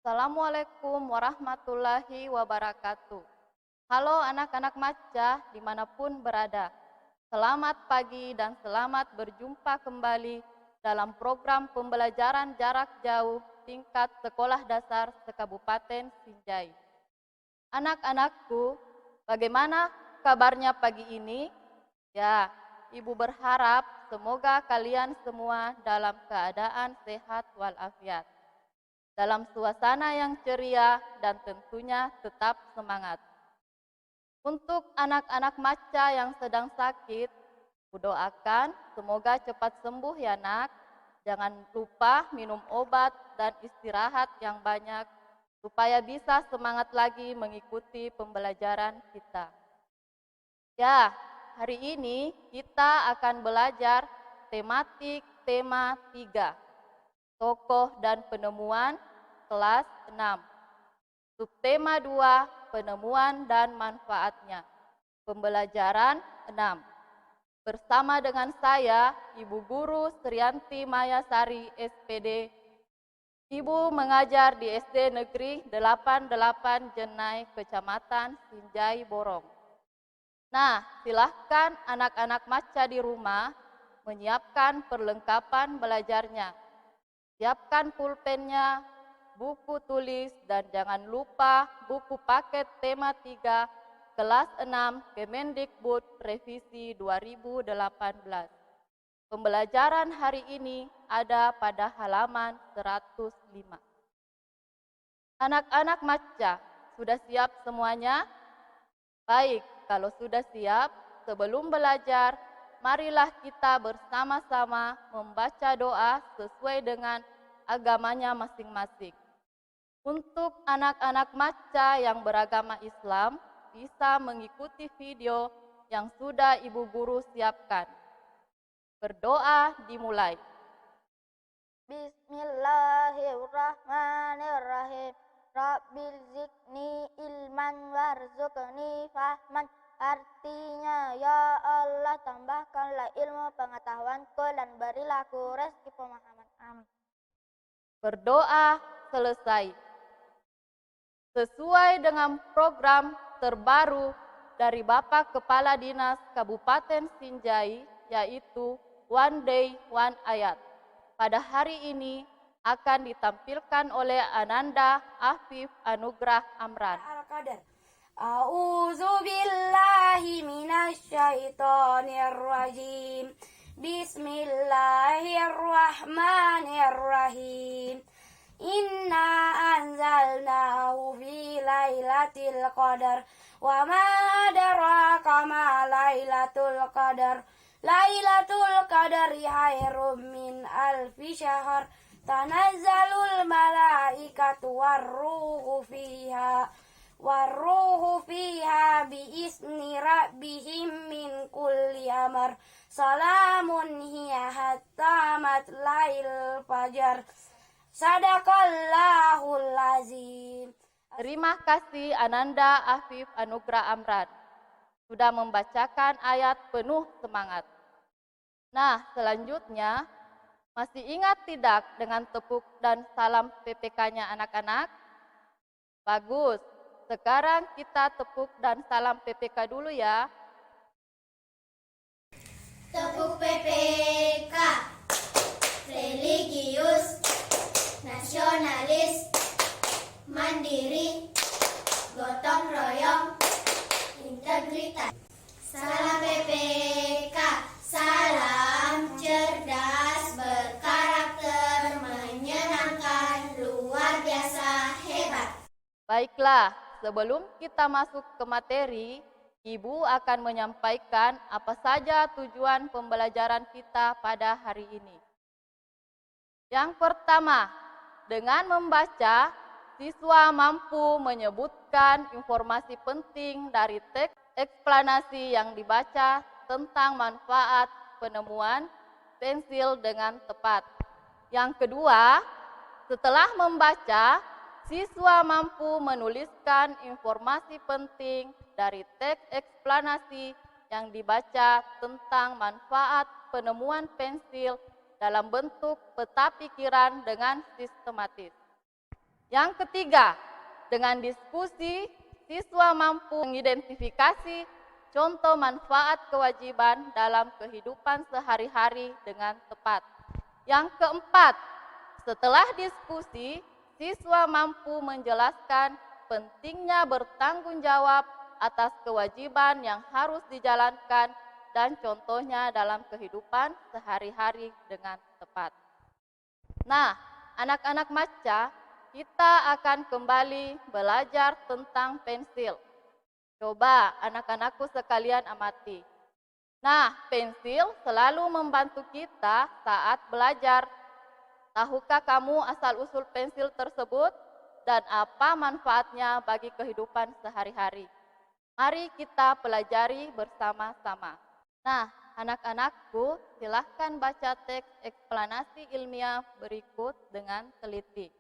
Assalamualaikum warahmatullahi wabarakatuh. Halo anak-anak Maca dimanapun berada. Selamat pagi dan selamat berjumpa kembali dalam program pembelajaran jarak jauh tingkat sekolah dasar se-Kabupaten Sinjai. Anak-anakku, bagaimana kabarnya pagi ini? Ya, Ibu berharap semoga kalian semua dalam keadaan sehat walafiat, dalam suasana yang ceria dan tentunya tetap semangat. Untuk anak-anak Maca yang sedang sakit, kudoakan semoga cepat sembuh ya nak. Jangan lupa minum obat dan istirahat yang banyak supaya bisa semangat lagi mengikuti pembelajaran kita. Ya, hari ini kita akan belajar tematik tema 3. Tokoh dan penemuan kelas 6. Subtema 2, penemuan dan manfaatnya. Pembelajaran 6. Bersama dengan saya, Ibu Guru Srianti Mayasari, SPD. Ibu mengajar di SD Negeri 88 Jenai, Kecamatan Sinjai Borong. Nah, silahkan anak-anak Maca di rumah menyiapkan perlengkapan belajarnya. Siapkan pulpennya, buku tulis, dan jangan lupa buku paket tema 3 kelas 6 Kemendikbud Revisi 2018. Pembelajaran hari ini ada pada halaman 105. Anak-anak Maca, sudah siap semuanya? Baik, kalau sudah siap, sebelum belajar, marilah kita bersama-sama membaca doa sesuai dengan agamanya masing-masing. Untuk anak-anak Maca yang beragama Islam, bisa mengikuti video yang sudah Ibu Guru siapkan. Berdoa dimulai. Bismillahirrahmanirrahim. Rabbil zikni ilman warzuqni fahman. Artinya, ya Allah tambahkanlah ilmu pengetahuanku dan berilah aku rezeki pemahaman. Amin. Berdoa selesai. Sesuai dengan program terbaru dari Bapak Kepala Dinas Kabupaten Sinjai, yaitu One Day One Ayat. Pada hari ini akan ditampilkan oleh Ananda Afif Anugrah Amran. Al-Qadar. A'udzu billahi minasyaitonir rajim. Bismillahirrahmanirrahim. Inna anzalnahu fi lailatul qadar wa ma adraka ma lailatul qadar. Lailatul qadari khairum min alfi syahr. Tanazzalul malaikatu warruhu fiha biizni rabbihim min kulli amr. Salamun hiya hatta matla'il fajar. Sadaqallahul azim. Terima kasih Ananda Afif Anugrah Amran sudah membacakan ayat penuh semangat. Nah, selanjutnya, masih ingat tidak dengan tepuk dan salam PPK-nya anak-anak? Bagus, sekarang kita tepuk dan salam PPK dulu ya. Tepuk PPK, religius, nasionalis, mandiri, gotong royong, integritas. Salam PPK, salam cerdas, berkarakter, menyenangkan, luar biasa, hebat. Baiklah, sebelum kita masuk ke materi, Ibu akan menyampaikan apa saja tujuan pembelajaran kita pada hari ini. Yang pertama, dengan membaca, siswa mampu menyebutkan informasi penting dari teks eksplanasi yang dibaca tentang manfaat penemuan pensil dengan tepat. Yang kedua, setelah membaca, siswa mampu menuliskan informasi penting dari teks eksplanasi yang dibaca tentang manfaat penemuan pensil dalam bentuk peta pikiran dengan sistematis. Yang ketiga, dengan diskusi, siswa mampu mengidentifikasi contoh manfaat kewajiban dalam kehidupan sehari-hari dengan tepat. Yang keempat, setelah diskusi, siswa mampu menjelaskan pentingnya bertanggung jawab atas kewajiban yang harus dijalankan dan contohnya dalam kehidupan sehari-hari dengan tepat. Nah, anak-anak maca, kita akan kembali belajar tentang pensil. Coba anak-anakku sekalian amati. Nah, pensil selalu membantu kita saat belajar. Tahukah kamu asal-usul pensil tersebut dan apa manfaatnya bagi kehidupan sehari-hari? Mari kita pelajari bersama-sama. Nah, anak-anakku, silahkan baca teks eksplanasi ilmiah berikut dengan teliti.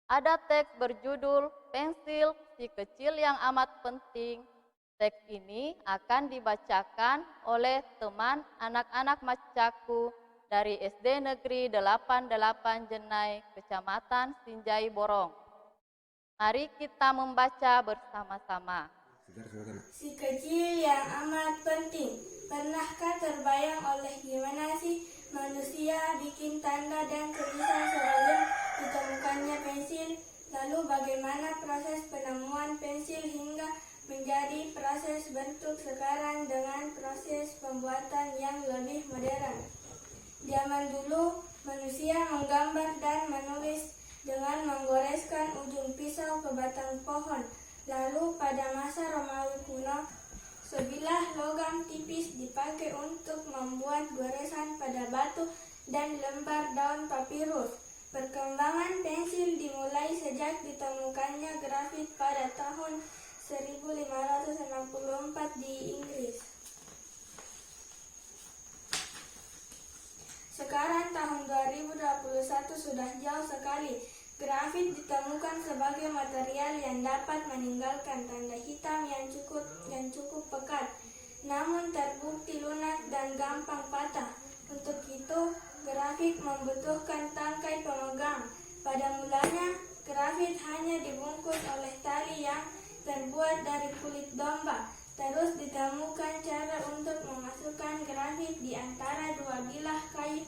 Ada teks berjudul Pensil, si kecil yang amat penting. Teks ini akan dibacakan oleh teman anak-anak macaku dari SD Negeri 88 Jenai, Kecamatan Sinjai Borong. Mari kita membaca bersama-sama. Si kecil yang amat penting. Pernahkah terbayang oleh gimana sih manusia bikin tanda dan tulisan sebelum ditemukannya pensil? Lalu bagaimana proses penemuan pensil hingga menjadi proses bentuk sekarang dengan proses pembuatan yang lebih modern? Zaman dulu manusia menggambar dan menulis dengan menggoreskan ujung pisau ke batang pohon. Lalu pada masa Romawi kuno, sebilah logam tipis dipakai untuk membuat goresan pada batu dan lembar daun papirus. Perkembangan pensil dimulai sejak ditemukannya grafit pada tahun 1564 di Inggris. Sekarang tahun 2021 sudah jauh sekali. Grafit ditemukan sebagai material yang dapat meninggalkan tanda hitam yang cukup pekat, namun terbukti lunak dan gampang patah. Untuk itu, grafit membutuhkan tangkai pemegang. Pada mulanya, grafit hanya dibungkus oleh tali yang terbuat dari kulit domba. Terus ditemukan cara untuk memasukkan grafit di antara dua bilah kayu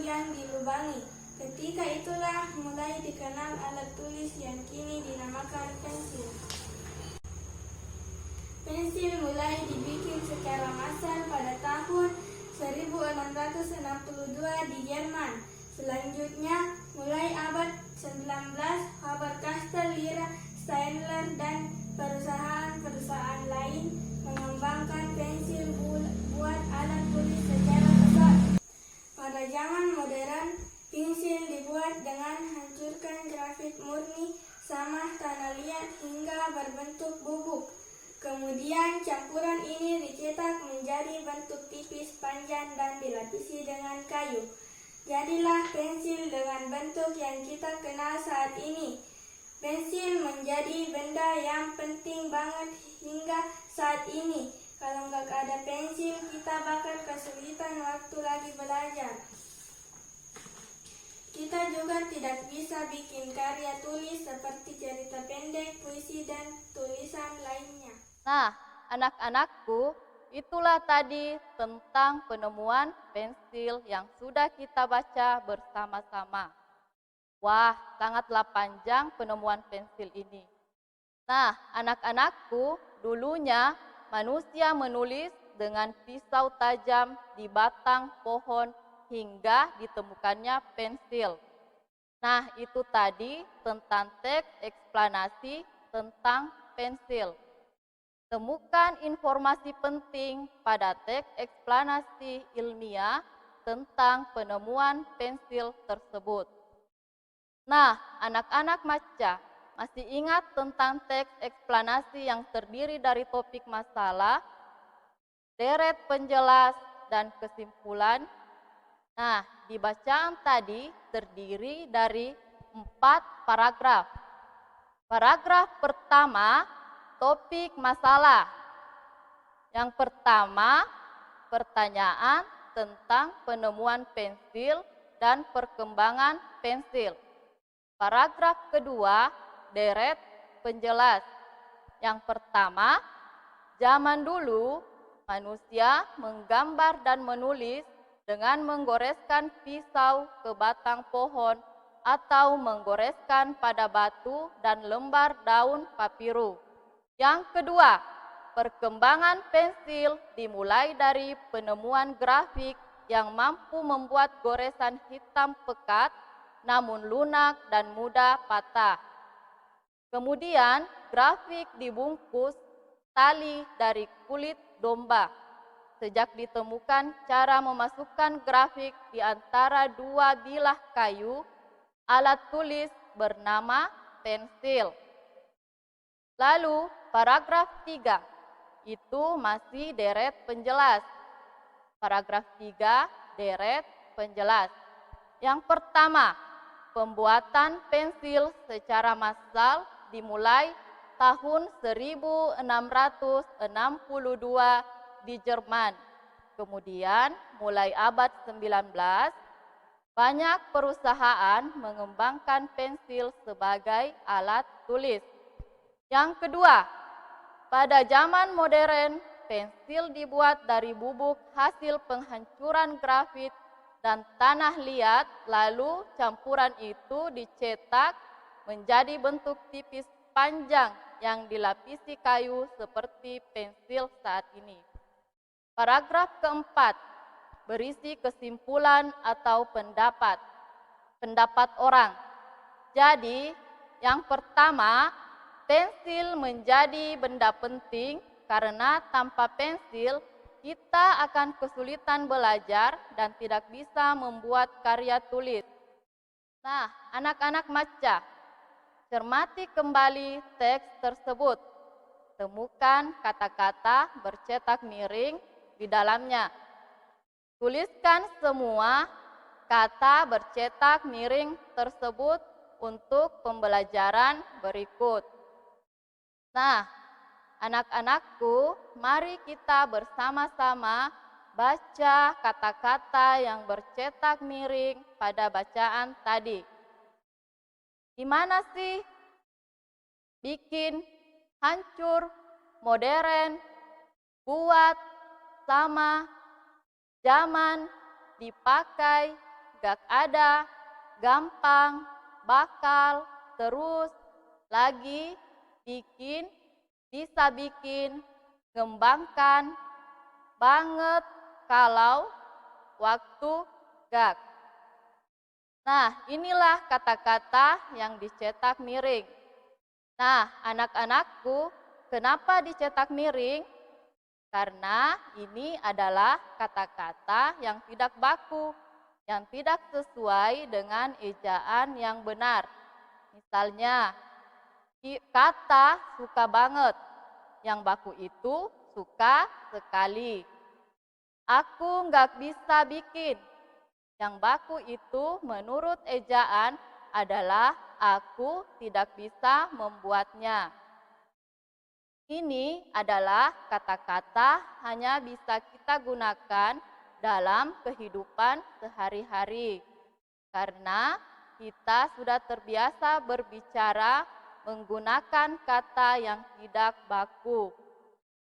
yang dilubangi. Ketika itulah mulai dikenal alat tulis yang kini dinamakan pensil. Pensil mulai dibikin secara massal pada tahun 1662 di Jerman. Selanjutnya, mulai abad 19, Faber-Castell, Lyra, Staedtler, dan perusahaan-perusahaan lain mengembangkan pensil buat alat tulis secara besar. Pada zaman modern, pensil dibuat dengan hancurkan grafit murni sama tanah liat hingga berbentuk bubuk. Kemudian campuran ini dicetak menjadi bentuk tipis panjang dan dilapisi dengan kayu. Jadilah pensil dengan bentuk yang kita kenal saat ini. Pensil menjadi benda yang penting banget hingga saat ini. Kalau nggak ada pensil, kita bakal kesulitan waktu lagi belajar. Kita juga tidak bisa bikin karya tulis seperti cerita pendek, puisi, dan tulisan lainnya. Nah, anak-anakku, itulah tadi tentang penemuan pensil yang sudah kita baca bersama-sama. Wah, sangatlah panjang penemuan pensil ini. Nah, anak-anakku, dulunya manusia menulis dengan pisau tajam di batang pohon hingga ditemukannya pensil. Nah, itu tadi tentang teks eksplanasi tentang pensil. Temukan informasi penting pada teks eksplanasi ilmiah tentang penemuan pensil tersebut. Nah, anak-anak maca, masih ingat tentang teks eksplanasi yang terdiri dari topik masalah, deret penjelas, dan kesimpulan? Nah, di bacaan tadi terdiri dari 4 paragraf. Paragraf pertama, topik masalah. Yang pertama, pertanyaan tentang penemuan pensil dan perkembangan pensil. Paragraf kedua, deret penjelas. Yang pertama, zaman dulu manusia menggambar dan menulis dengan menggoreskan pisau ke batang pohon atau menggoreskan pada batu dan lembar daun papiru. Yang kedua, perkembangan pensil dimulai dari penemuan grafik yang mampu membuat goresan hitam pekat namun lunak dan mudah patah. Kemudian, grafik dibungkus tali dari kulit domba. Sejak ditemukan cara memasukkan grafik di antara dua bilah kayu, alat tulis bernama pensil. Lalu, paragraf 3, itu masih deret penjelas. Paragraf 3, deret penjelas. Yang pertama, pembuatan pensil secara massal dimulai tahun 1662 di Jerman. Kemudian, mulai abad 19, banyak perusahaan mengembangkan pensil sebagai alat tulis. Yang kedua, pada zaman modern, pensil dibuat dari bubuk hasil penghancuran grafit dan tanah liat, lalu campuran itu dicetak menjadi bentuk tipis panjang yang dilapisi kayu seperti pensil saat ini. Paragraf keempat, berisi kesimpulan atau pendapat. Pendapat orang. Jadi, yang pertama, pensil menjadi benda penting karena tanpa pensil kita akan kesulitan belajar dan tidak bisa membuat karya tulis. Nah, anak-anak maca, cermati kembali teks tersebut. Temukan kata-kata bercetak miring di dalamnya. Tuliskan semua kata bercetak miring tersebut untuk pembelajaran berikut. Nah, anak-anakku, mari kita bersama-sama baca kata-kata yang bercetak miring pada bacaan tadi. Gimana sih? Bikin, hancur, modern, buat, sama, zaman, dipakai, gak ada, gampang, bakal, terus, lagi, bikin, bisa bikin, ngembangkan, banget, kalau, waktu, gak. Nah, inilah kata-kata yang dicetak miring. Nah, anak-anakku, kenapa dicetak miring? Karena ini adalah kata-kata yang tidak baku, yang tidak sesuai dengan ejaan yang benar. Misalnya, kata suka banget, yang baku itu suka sekali. Aku nggak bisa bikin, yang baku itu menurut ejaan adalah aku tidak bisa membuatnya. Ini adalah kata-kata hanya bisa kita gunakan dalam kehidupan sehari-hari. Karena kita sudah terbiasa berbicara menggunakan kata yang tidak baku.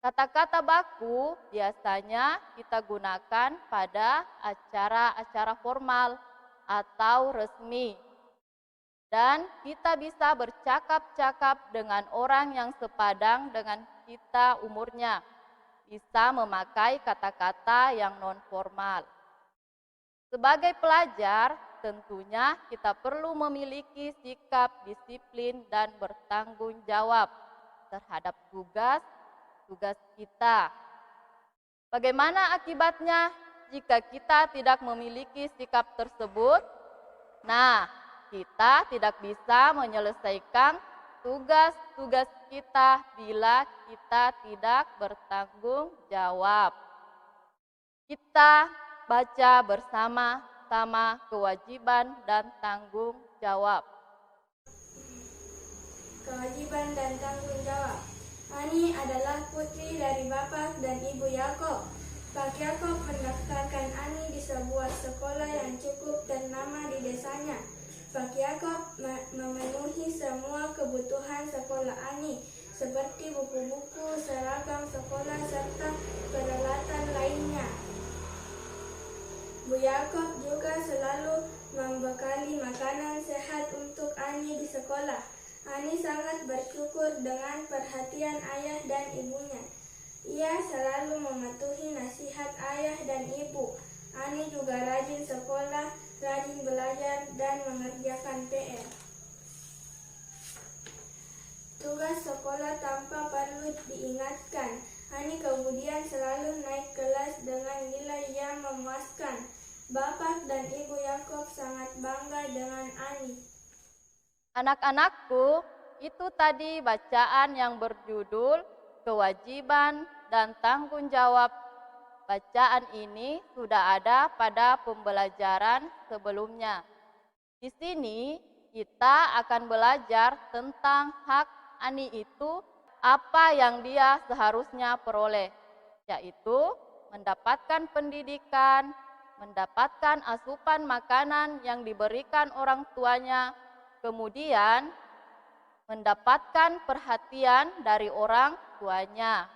Kata-kata baku biasanya kita gunakan pada acara-acara formal atau resmi. Dan kita bisa bercakap-cakap dengan orang yang sepadang dengan kita umurnya. Bisa memakai kata-kata yang non-formal. Sebagai pelajar, tentunya kita perlu memiliki sikap disiplin dan bertanggung jawab terhadap tugas kita. Bagaimana akibatnya jika kita tidak memiliki sikap tersebut? Nah, kita tidak bisa menyelesaikan tugas-tugas kita bila kita tidak bertanggung jawab. Kita baca bersama-sama kewajiban dan tanggung jawab. Kewajiban dan tanggung jawab. Ani adalah putri dari Bapak dan Ibu Yakob. Pak Yakob mendaftarkan Ani di sebuah sekolah yang cukup ternama di desanya. Pak Yakob memenuhi semua kebutuhan sekolah Ani, seperti buku-buku, seragam sekolah, serta peralatan lainnya. Bu Yakob juga selalu membekali makanan sehat untuk Ani di sekolah. Ani sangat bersyukur dengan perhatian ayah dan ibunya. Ia selalu mematuhi nasihat ayah dan ibu. Ani juga rajin sekolah, rajin belajar, dan mengerjakan PR. Tugas sekolah tanpa perlu diingatkan. Ani kemudian selalu naik kelas dengan nilai yang memuaskan. Bapak dan Ibu Yakob sangat bangga dengan Ani. Anak-anakku, itu tadi bacaan yang berjudul Kewajiban dan Tanggung Jawab. Bacaan ini sudah ada pada pembelajaran sebelumnya. Di sini kita akan belajar tentang hak Ani itu, apa yang dia seharusnya peroleh, yaitu mendapatkan pendidikan, mendapatkan asupan makanan yang diberikan orang tuanya, kemudian mendapatkan perhatian dari orang tuanya.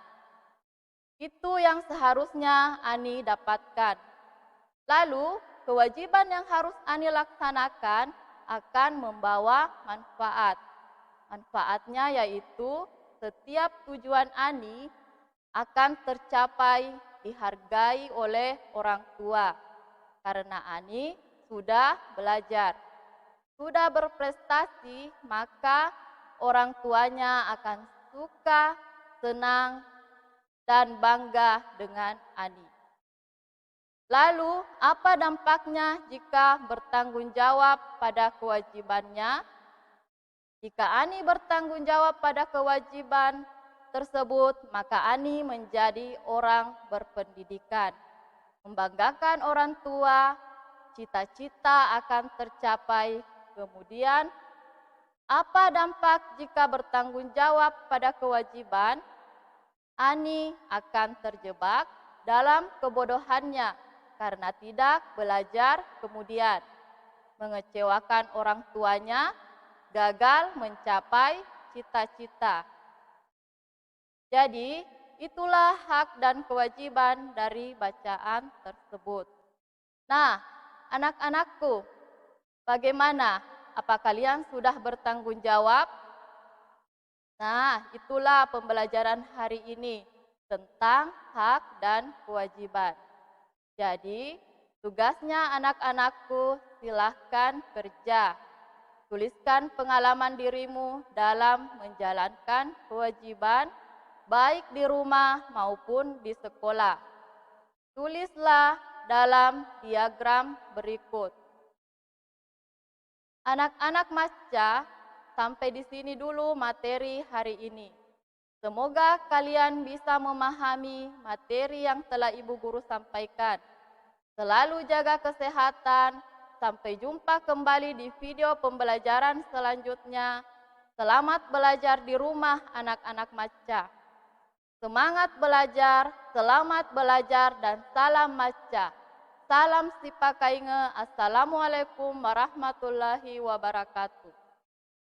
Itu yang seharusnya Ani dapatkan. Lalu, kewajiban yang harus Ani laksanakan akan membawa manfaat. Manfaatnya yaitu setiap tujuan Ani akan tercapai, dihargai oleh orang tua. Karena Ani sudah belajar, sudah berprestasi, maka orang tuanya akan suka, senang, dan bangga dengan Ani. Lalu, apa dampaknya jika bertanggung jawab pada kewajibannya? Jika Ani bertanggung jawab pada kewajiban tersebut, maka Ani menjadi orang berpendidikan, membanggakan orang tua, cita-cita akan tercapai. Kemudian, apa dampak jika bertanggung jawab pada kewajiban? Ani akan terjebak dalam kebodohannya karena tidak belajar, kemudian mengecewakan orang tuanya, gagal mencapai cita-cita. Jadi, itulah hak dan kewajiban dari bacaan tersebut. Nah, anak-anakku, bagaimana? Apa kalian sudah bertanggung jawab? Nah, itulah pembelajaran hari ini tentang hak dan kewajiban. Jadi, tugasnya anak-anakku, silahkan kerja. Tuliskan pengalaman dirimu dalam menjalankan kewajiban, baik di rumah maupun di sekolah. Tulislah dalam diagram berikut. Anak-anak Masca, sampai di sini dulu materi hari ini. Semoga kalian bisa memahami materi yang telah Ibu Guru sampaikan. Selalu jaga kesehatan. Sampai jumpa kembali di video pembelajaran selanjutnya. Selamat belajar di rumah anak-anak Masca. Semangat belajar, selamat belajar, dan salam Masca. Salam Sipakainge. Assalamualaikum warahmatullahi wabarakatuh.